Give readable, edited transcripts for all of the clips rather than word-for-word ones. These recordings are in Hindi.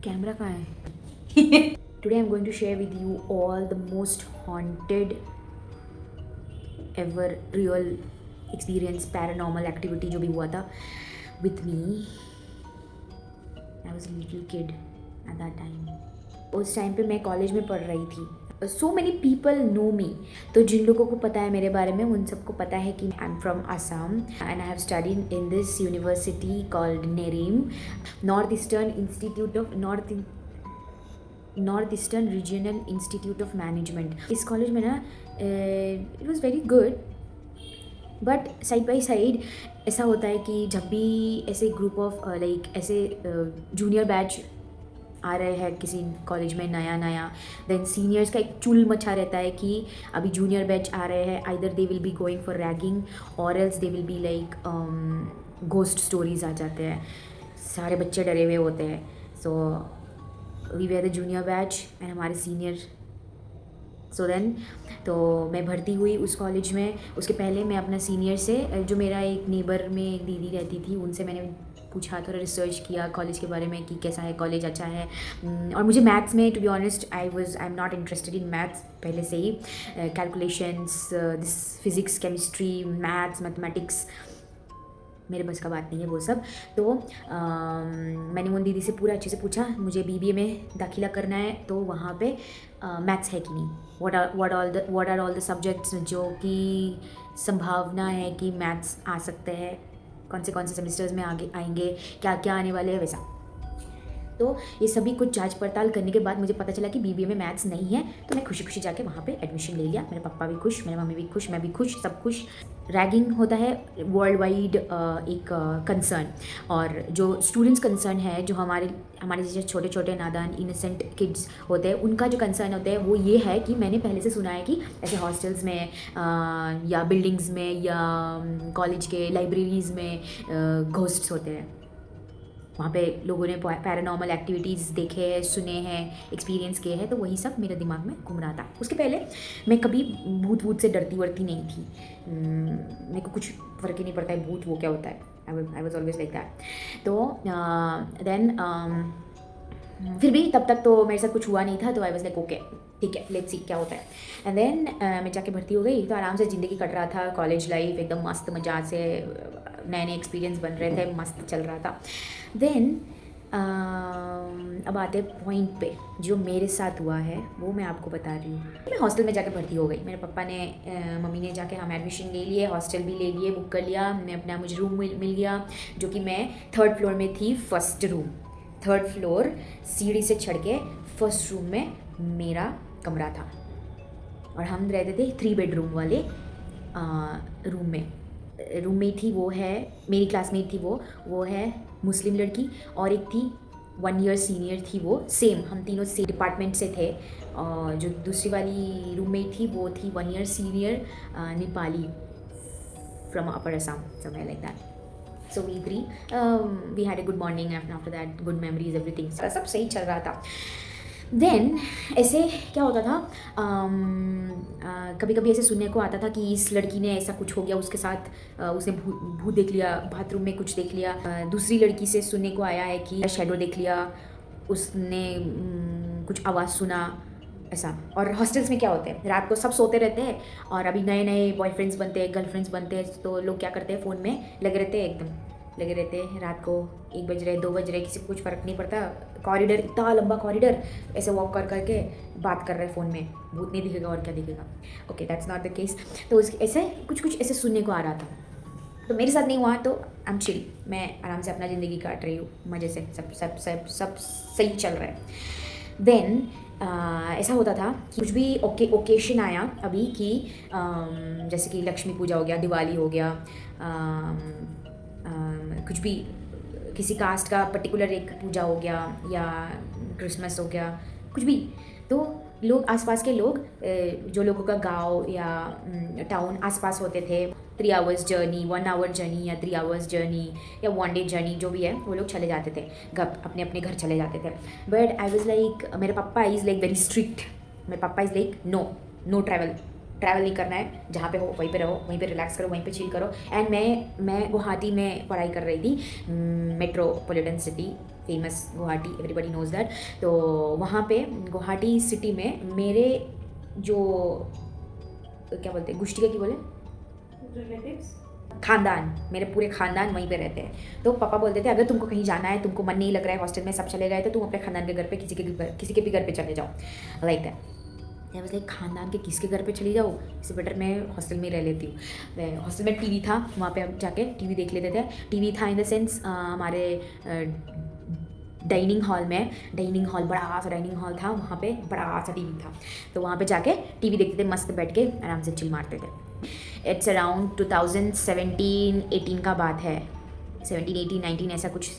कैमरा कहाँ है? Today I'm going to share with you all the most haunted ever real experience paranormal activity जो भी हुआ था with me. I was a little kid at that time. उस टाइम पे मैं कॉलेज में पढ़ रही थी. सो मैनी पीपल नो मी. तो जिन लोगों को पता है मेरे बारे में उन सबको पता है कि I am from Assam and I have studied in this university called NERIM, North Eastern Institute of North Eastern Regional Institute of Management. इस कॉलेज में ना it was very good, but side by side ऐसा होता है कि जब भी ऐसे ग्रुप ऑफ लाइक ऐसे जूनियर बैच आ रहे हैं किसी कॉलेज में नया, देन सीनियर्स का एक चुल मचा रहता है कि अभी जूनियर बैच आ रहे हैं, either they will be going for ragging और else they will be like ghost stories आ जाते हैं. सारे बच्चे डरे हुए होते हैं. So we way the junior batch and हमारे सीनियर. सो देन तो मैं भर्ती हुई उस कॉलेज में. उसके पहले मैं अपना सीनियर से, जो मेरा एक नेबर में एक दीदी रहती थी, उनसे मैंने पूछा, थोड़ा रिसर्च किया कॉलेज के बारे में कि कैसा है कॉलेज, अच्छा है. और मुझे मैथ्स में to be honest I am not interested in maths पहले से ही. Calculations, this physics, chemistry, maths, mathematics मेरे बस का बात नहीं है वो सब. तो मैंने उन दीदी से पूरा अच्छे से पूछा, मुझे बीबीए में दाखिला करना है तो वहाँ पे मैथ्स है कि नहीं, what are all the subjects जो कि संभावना है कि मैथ्स आ सकते हैं, कौन से सेमेस्टर्स में आगे आएंगे, क्या क्या आने वाले हैं, वैसा. तो ये सभी कुछ जांच पड़ताल करने के बाद मुझे पता चला कि बीबीए में मैथ्स नहीं है. तो मैं खुशी खुशी जाके वहाँ पे एडमिशन ले लिया. मेरे पापा भी खुश, मेरी मम्मी भी खुश, मैं भी खुश, सब खुश. रैगिंग होता है वर्ल्ड वाइड एक कंसर्न, और जो स्टूडेंट्स कंसर्न है, जो हमारे जैसे छोटे छोटे नादान इनोसेंट किड्स होते हैं, उनका जो कंसर्न होता है वो ये है कि मैंने पहले से सुना है कि ऐसे हॉस्टल्स में या बिल्डिंग्स में या कॉलेज के लाइब्रेरीज़ में घोस्ट्स होते हैं. वहाँ पे लोगों ने पैरानॉर्मल एक्टिविटीज़ देखे हैं, सुने हैं, एक्सपीरियंस किए हैं. तो वही सब मेरे दिमाग में घूम रहा था. उसके पहले मैं कभी भूत वूत से डरती वरती नहीं थी. मेरे को कुछ फ़र्क ही नहीं पड़ता है भूत वो क्या होता है. I was always like that. तो देन फिर भी तब तक तो मेरे साथ कुछ हुआ नहीं था. तो आई वॉज लाइक ओके, ठीक है, लेट्स सी क्या होता है. एंड देन मैं जाके भर्ती हो गई. तो आराम से ज़िंदगी कट रहा था. कॉलेज लाइफ एकदम मस्त मजा से, नए नए एक्सपीरियंस बन रहे थे, मस्त चल रहा था. देन अब आते पॉइंट पे जो मेरे साथ हुआ है वो मैं आपको बता रही हूँ. मैं हॉस्टल में जाके भर्ती हो गई. मेरे पापा ने मम्मी ने जाके हम एडमिशन ले लिए, हॉस्टल भी ले लिए, बुक कर लिया. मुझे रूम मिल गया, जो कि मैं 3rd फ्लोर में थी. फर्स्ट रूम, 3rd फ्लोर, सीढ़ी से चढ़ के फर्स्ट रूम में मेरा कमरा था. और हम रहते थे 3 बेडरूम वाले रूम में. रूममेट थी वो है मेरी क्लासमेट थी, वो है मुस्लिम लड़की, और एक थी 1 ईयर सीनियर थी. वो सेम, हम तीनों से डिपार्टमेंट से थे. और जो दूसरी वाली रूममेट थी वो थी 1 year senior, Nepali, from upper Assam, somewhere like that. So we three, we had a good bonding, and after that good memories, everything. सब सही चल रहा था. देन ऐसे क्या होता था, कभी कभी ऐसे सुनने को आता था कि इस लड़की ने ऐसा कुछ हो गया उसके साथ, उसने भूत देख लिया, बाथरूम में कुछ देख लिया. दूसरी लड़की से सुनने को आया है कि शैडो देख लिया, उसने कुछ आवाज़ सुना, ऐसा. और हॉस्टल्स में क्या होते हैं, रात को सब सोते रहते हैं, और अभी नए नए बॉयफ्रेंड्स बनते हैं, गर्लफ्रेंड्स बनते हैं, तो लोग क्या करते हैं, फ़ोन में लगे रहते हैं, एकदम लगे रहते हैं. रात को 1 बज रहे, 2 बज रहे, किसी को कुछ फ़र्क नहीं पड़ता. कॉरिडोर, इतना लंबा कॉरिडोर, ऐसे वॉक करके बात कर रहे हैं फ़ोन में. भूत नहीं दिखेगा और क्या दिखेगा. Okay, that's not the case. तो ऐसे कुछ ऐसे सुनने को आ रहा था. तो मेरे साथ नहीं हुआ, तो आई एम चिल, मैं आराम से अपना ज़िंदगी काट रही हूँ मज़े से, सब सही चल रहा है. देन ऐसा होता था कि कुछ भी ओकेशन आया अभी कि जैसे कि लक्ष्मी पूजा हो गया, दिवाली हो गया, कुछ भी किसी कास्ट का पर्टिकुलर एक पूजा हो गया, या क्रिसमस हो गया, कुछ भी. तो लोग, आसपास के लोग, जो लोगों का गांव या टाउन आसपास होते थे, 3 आवर्स जर्नी, 1 आवर जर्नी, या 3 आवर्स जर्नी, या 1 डे जर्नी, जो भी है, वो लोग चले जाते थे, अपने अपने घर चले जाते थे. बट आई वॉज लाइक, मेरे पापा इज़ लाइक वेरी स्ट्रिक्ट. मेरे पापा is like no travel, travel नहीं करना है, जहाँ पे हो वहीं पे रहो, वहीं पे रिलैक्स करो, वहीं पे चिल करो। एंड मैं गुवाहाटी में पढ़ाई कर रही थी, metropolitan city, famous Guwahati, everybody nose that. तो वहाँ पे गुवाहाटी सिटी में मेरे जो क्या बोलते हैं, गुष्टिया की बोले, रिलेटिव्स, खानदान, मेरे पूरे खानदान वहीं पे रहते हैं। तो पापा बोलते थे अगर तुमको कहीं जाना है, तुमको मन नहीं लग रहा है, हॉस्टल में सब चले गए, तो तुम अपने खानदान के घर पे किसी के भी घर पे चले जाओ, लाइक दैट। मैं बस लाइक खानदान के किसके घर पे चली जाऊँ, इससे बेटर मैं हॉस्टल में ही रह लेती हूँ। मैं हॉस्टल में टीवी था, वहाँ पे हम जाके टीवी देख लेते थे। टीवी था इन द सेंस हमारे डाइनिंग हॉल में, डाइनिंग हॉल, बड़ा सा डाइनिंग हॉल था, वहाँ पे बड़ा सा टीवी था। तो वहाँ पे जाके टीवी देखते थे, मस्त बैठ के आराम से चिल मारते थे। इट्स अराउंड 2017-18 का बात है, 17-18-19 ऐसा कुछ,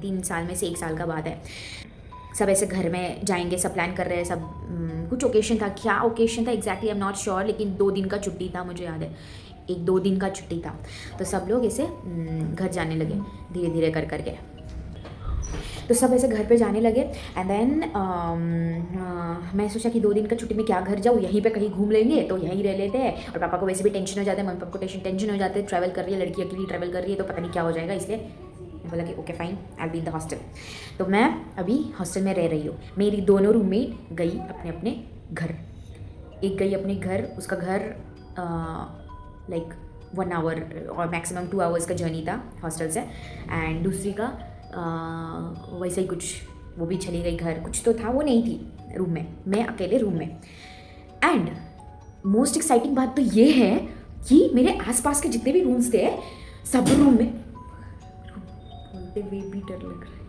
3 साल में से 1 साल का बात है। सब ऐसे घर में जाएंगे, सब प्लान कर रहे हैं, सब कुछ ओकेशन था, क्या ओकेशन था exactly I am not sure, लेकिन 2 दिन का छुट्टी था, मुझे याद है 1-2 दिन का छुट्टी था। तो सब लोग ऐसे घर जाने लगे धीरे धीरे कर करके। तो सब ऐसे घर पे जाने लगे एंड देन मैं सोचा कि 2 दिन का छुट्टी में क्या घर जाऊँ, यहीं पे कहीं घूम लेंगे, तो यहीं रह लेते हैं। और पापा को वैसे भी टेंशन हो जाता है, मम्मी पापा को टेंशन हो जाते हैं, ट्रैवल कर रही है लड़की, अकेली ट्रैवल कर रही है, तो पता नहीं क्या हो जाएगा, इसलिए मैं बोला कि okay fine, I be in the hostel. तो मैं अभी हॉस्टल में रह रही हूँ। मेरी दोनों रूममेट गई अपने अपने घर। एक गई अपने घर, उसका घर लाइक 1 आवर और मैक्सिमम 2 आवर्स का जर्नी था हॉस्टल से। एंड दूसरी का वैसे ही कुछ, वो भी चली गई घर, कुछ तो था, वो नहीं थी रूम में, मैं अकेले रूम में। एंड मोस्ट एक्साइटिंग बात तो ये है कि मेरे आसपास के जितने भी रूम्स थे, सब रूम में बोलते हुए भी डर लग रहा है।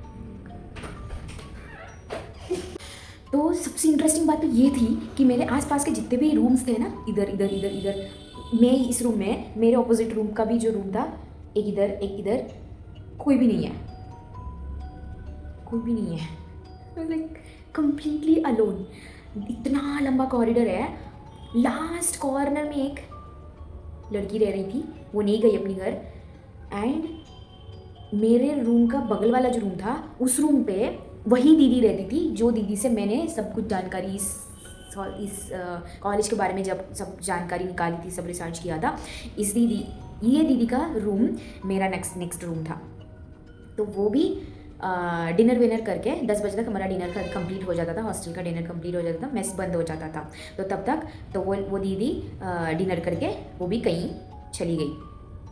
तो सबसे इंटरेस्टिंग बात तो ये थी कि मेरे आसपास के जितने भी रूम्स थे ना, इधर इधर इधर इधर, मैं इस रूम में, मेरे ऑपोजिट रूम का भी जो रूम था, एक इधर एक इधर, कोई भी नहीं है, कोई भी नहीं है, लाइक कंप्लीटली अलोन। इतना लंबा कॉरिडोर है, लास्ट कॉर्नर में एक लड़की रह रही थी, वो नहीं गई अपनी घर। एंड मेरे रूम का बगल वाला जो रूम था, उस रूम पे वही दीदी रहती थी, जो दीदी से मैंने सब कुछ जानकारी इस कॉलेज के बारे में जब सब जानकारी निकाली थी, सब रिसर्च किया था, ये दीदी का रूम मेरा नेक्स्ट रूम था। तो वो भी डिनर विनर करके 10 बजे तक हमारा डिनर कंप्लीट हो जाता था, हॉस्टल का डिनर कंप्लीट हो जाता था, मेस बंद हो जाता था। तो तब तक तो वो दीदी डिनर करके वो भी कहीं चली गई,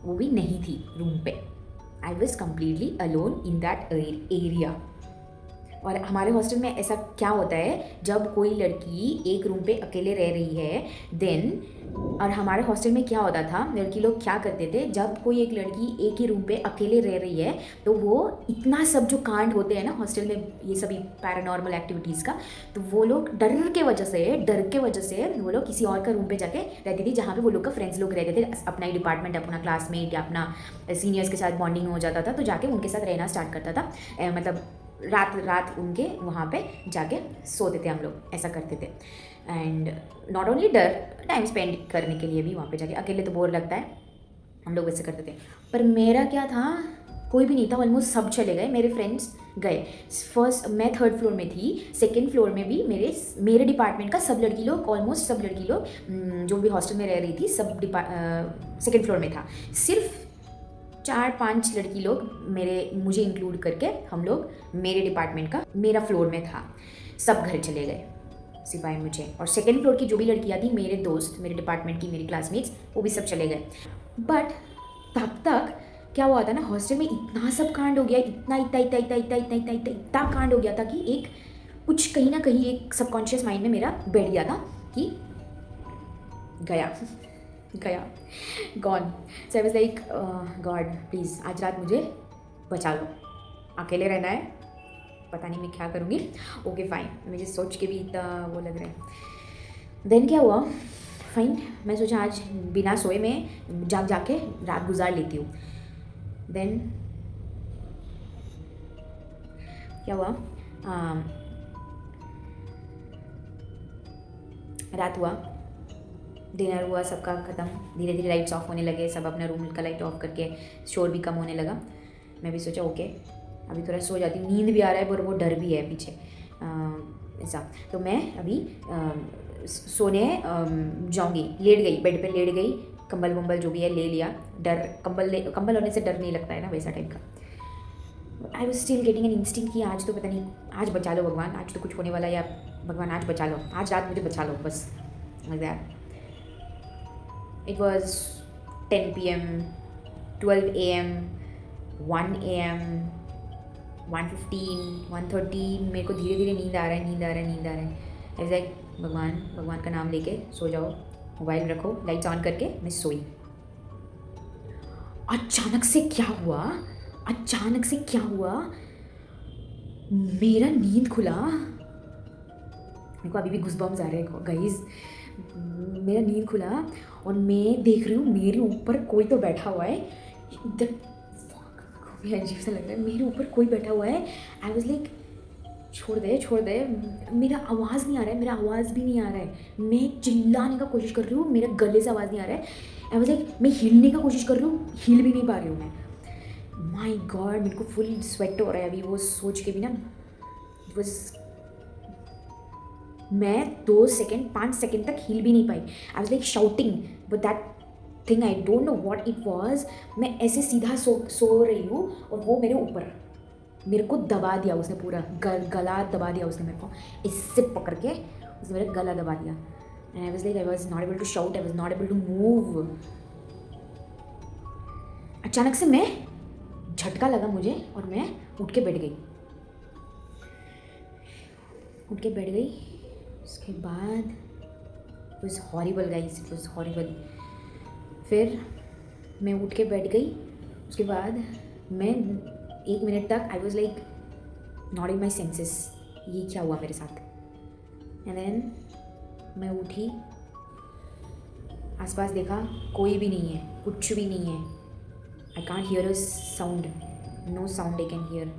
वो भी नहीं थी रूम पे। I was completely alone in that area. और हमारे हॉस्टल में ऐसा क्या होता है, जब कोई लड़की एक रूम पे अकेले रह रही है देन, और हमारे हॉस्टल में क्या होता था, लड़की लोग क्या करते थे, जब कोई एक लड़की एक ही रूम पे अकेले रह रही है, तो वो इतना सब जो कांड होते हैं ना हॉस्टल में, ये सभी पैरानॉर्मल एक्टिविटीज़ का, तो वो लोग डर के वजह से वो लोग किसी और का रूम पे जाके रहती थी, जहाँ पे वो लोग का फ्रेंड्स लोग रहते थे, अपना ही डिपार्टमेंट, अपना क्लासमेट या अपना सीनियर्स के साथ बॉन्डिंग हो जाता था, तो जाके उनके साथ रहना स्टार्ट करता था। मतलब रात उनके वहाँ पे जाके सोते थे हम लोग, ऐसा करते थे। एंड नॉट ओनली डर, टाइम स्पेंड करने के लिए भी वहाँ पे जाके, अकेले तो बोर लगता है, हम लोग वैसे करते थे। पर मेरा क्या था, कोई भी नहीं था, ऑलमोस्ट सब चले गए, मेरे फ्रेंड्स गए। फर्स्ट मैं 3rd फ्लोर में थी, 2nd फ्लोर में भी मेरे डिपार्टमेंट का सब लड़की लोग, ऑलमोस्ट सब लड़की लोग जो भी हॉस्टल में रह रही थी, सब 2nd फ्लोर में था। सिर्फ 4-5 लड़की लोग मुझे इंक्लूड करके, हम लोग मेरे डिपार्टमेंट का मेरा फ्लोर में था, सब घर चले गए सिवाय मुझे। और 2nd फ्लोर की जो भी लड़कियाँ थी, मेरे दोस्त, मेरे डिपार्टमेंट की मेरी क्लासमेट्स, वो भी सब चले गए। बट तब तक क्या हुआ था ना, हॉस्टल में इतना सब कांड हो गया, इतना कांड हो गया था कि एक कुछ कहीं ना कहीं एक सबकॉन्शियस माइंड में मेरा बैठ गया था कि गया gone. So I was like God please आज रात मुझे बचा लो, अकेले रहना है, पता नहीं मैं क्या करूँगी। ओके फाइन, मुझे सोच के भी इतना वो लग रहा है। देन क्या हुआ, फाइन, मैं सोचा आज बिना सोए में जाके रात गुजार लेती हूँ। देन क्या हुआ, रात हुआ, डिनर हुआ, सबका ख़त्म, धीरे धीरे लाइट्स ऑफ होने लगे, सब अपना रूम का लाइट ऑफ करके, शोर भी कम होने लगा। मैं भी सोचा ओके अभी थोड़ा सो जाती हूँ, नींद भी आ रहा है पर वो डर भी है पीछे ऐसा। तो मैं अभी सोने जाऊँगी, लेट गई, बेड पे लेट गई, कंबल वंबल जो भी है ले लिया, डर कंबल होने से डर नहीं लगता है ना, वैसा टाइप का। I was still getting an instinct कि आज तो पता नहीं, आज बचा लो भगवान, आज तो कुछ होने वाला है, या भगवान आज बचा लो, आज रात मुझे बचा लो बस, like that. It was 10 PM, 12 AM, 1 AM, 1:15, 1:30, मेरे को धीरे धीरे नींद आ रहा है, नींद आ रहा है, नींद आ रहा है। ऐसा लाइक भगवान भगवान का नाम लेके सो जाओ, मोबाइल रखो, लाइट्स ऑन करके मैं सोई। अचानक से क्या हुआ, अचानक से क्या हुआ, मेरा नींद खुला, मेरे को अभी भी गूज़बम्स आ रहे हैं गाइस। मेरा नींद खुला और मैं देख रही हूँ मेरे ऊपर कोई तो बैठा हुआ है, भी अजीब सा लग रहा है, मेरे ऊपर कोई बैठा हुआ है। आई वॉज लाइक छोड़ दे छोड़ दे, मेरा आवाज़ नहीं आ रहा है, मेरा आवाज़ भी नहीं आ रहा है, मैं चिल्लाने का कोशिश कर रही हूँ, मेरे गले से आवाज़ नहीं आ रहा है। आई वॉज लाइक मैं हिलने का कोशिश कर रही हूँ, हिल भी नहीं पा रही हूँ मैं। माई गॉड, मेरे को फुल स्वेट हो रहा है अभी वो सोच के भी ना। इट वॉज, मैं 2 सेकेंड 5 सेकेंड तक हिल भी नहीं पाई। I was like shouting but that thing, I don't know what it was. मैं ऐसे सीधा सो रही हूँ और वो मेरे ऊपर, मेरे को दबा दिया उसने, पूरा गला दबा दिया उसने मेरे को, इससे पकड़ के उसने मेरा गला दबा दिया। And I was like, I was not able to shout, I was not able to move. अचानक से मैं, झटका लगा मुझे और मैं उठ के बैठ गई, उठ के बैठ गई। उसके बाद it was horrible guys, it was horrible. फिर मैं उठ के बैठ गई, उसके बाद मैं 1 मिनट तक आई was like not in my senses, ये क्या हुआ मेरे साथ। एंड देन मैं उठी, आसपास देखा, कोई भी नहीं है, कुछ भी नहीं है। I can't hear a sound, no sound I can hear.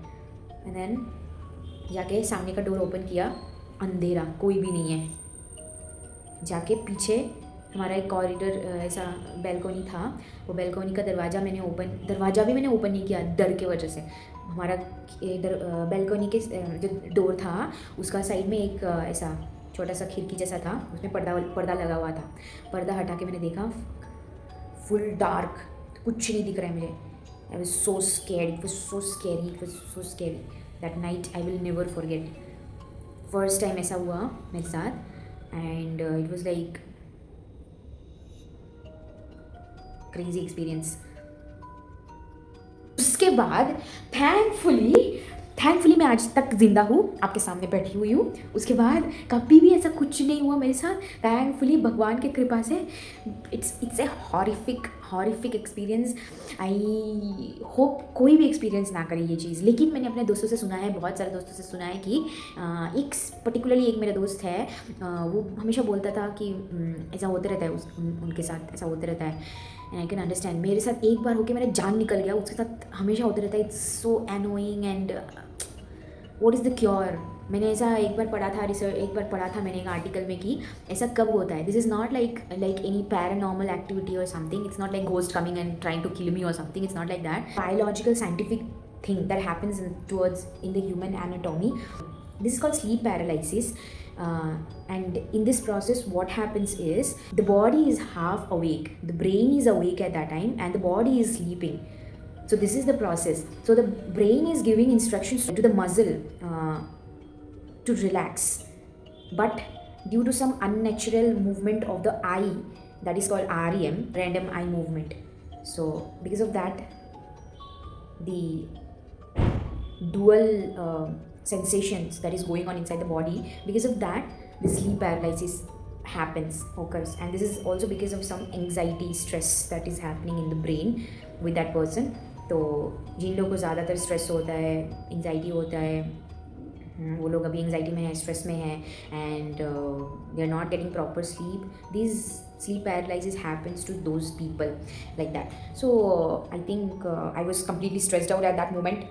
And then जाके सामने का डोर ओपन किया, अंधेरा, कोई भी नहीं है। जाके पीछे हमारा एक कॉरिडोर, ऐसा बैल्कोनी था, वो बैल्कोनी का दरवाज़ा भी मैंने ओपन नहीं किया डर के वजह से। हमारा बैल्कोनी के जो डोर था उसका साइड में एक ऐसा छोटा सा खिड़की जैसा था, उसमें पर्दा लगा हुआ था। पर्दा हटा के मैंने देखा, फुल डार्क, कुछ नहीं दिख रहा है मुझे। I was so scared, it was so scary, it was so scary. That night I will never forget. First time ऐसा हुआ मेरे साथ and it was like crazy experience. उसके बाद थैंकफुली मैं आज तक ज़िंदा हूँ, आपके सामने बैठी हुई हूँ। उसके बाद कभी भी ऐसा कुछ नहीं हुआ मेरे साथ, थैंकफुली, भगवान की कृपा से। It's a horrific experience. I hope कोई भी एक्सपीरियंस ना करे ये चीज़। लेकिन मैंने अपने दोस्तों से सुना है, बहुत सारे दोस्तों से सुना है कि एक पर्टिकुलरली एक मेरा दोस्त है, वो हमेशा बोलता था कि ऐसा होते रहता है उनके साथ, ऐसा होते रहता है। And I can understand. मेरे साथ एक बार होके मेरा जान निकल गया, उसके साथ हमेशा होते रहता है। It's so annoying and what is the cure. मैंने ऐसा एक बार पढ़ा था मैंने एक आर्टिकल में कि ऐसा कब होता है। This is not like any paranormal activity और something, it's not like ghost coming and trying to kill me और something, it's not like that. Biological scientific thing that happens in the human anatomy. This is called sleep paralysis, and in this process what happens is the body is half awake, the brain is awake at that time and the body is sleeping. So this is the process. So the brain is giving instructions to the muscle to relax, but due to some unnatural movement of the eye, that is called REM, random eye movement. So because of that, the dual sensations that is going on inside the body, because of that the sleep paralysis occurs, and this is also because of some anxiety, stress that is happening in the brain with that person. तो जिन लोगों को ज़्यादातर स्ट्रेस होता है, एंजाइटी होता है, वो लोग अभी एंजाइटी में है, स्ट्रेस में है, and they are not getting proper sleep, this sleep paralysis happens to those people like that. So I think I was completely stressed out at that moment.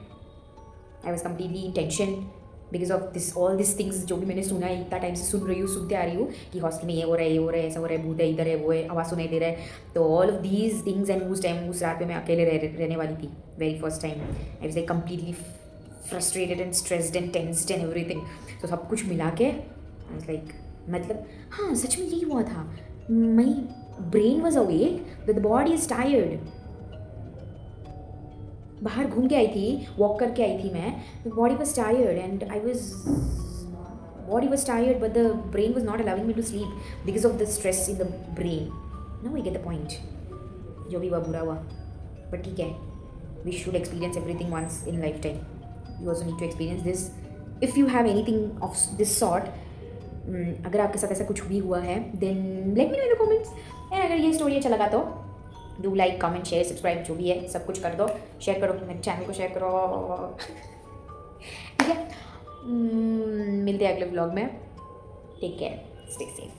I was completely in tension because of all these things जो भी मैंने सुना है, इतना टाइम से सुनते आ रही हूँ कि हॉस्टल में ये हो रहा है, ऐसा हो रहा है, भूत है, इधर है, वो है, आवाज़ सुनाई दे रहा है। तो all of these things, and उस रात में मैं अकेले रहने वाली थी, very first time. I was like completely frustrated and stressed and tensed and everything. तो सब कुछ मिला के आई वाज लाइक मतलब हाँ, सच में यही हुआ था। My brain was awake the body is tired. बाहर घूम के आई थी, वॉक करके आई थी मैं, the body was tired and I was body was tired but the brain was not allowing me to sleep because of the stress in the brain. Now I get the point. जो भी हुआ बुरा हुआ, but ठीक है, we should experience everything once in lifetime. You also need to experience this if you have anything of this sort. अगर आपके साथ ऐसा कुछ भी हुआ है then let me know in the comments. And अगर ये स्टोरी अच्छा लगा तो do like comment share subscribe जो भी है सब कुछ कर दो, शेयर करो, मेरे चैनल को शेयर करो। ठीक है, मिलते हैं अगले ब्लॉग में। Take care, stay safe.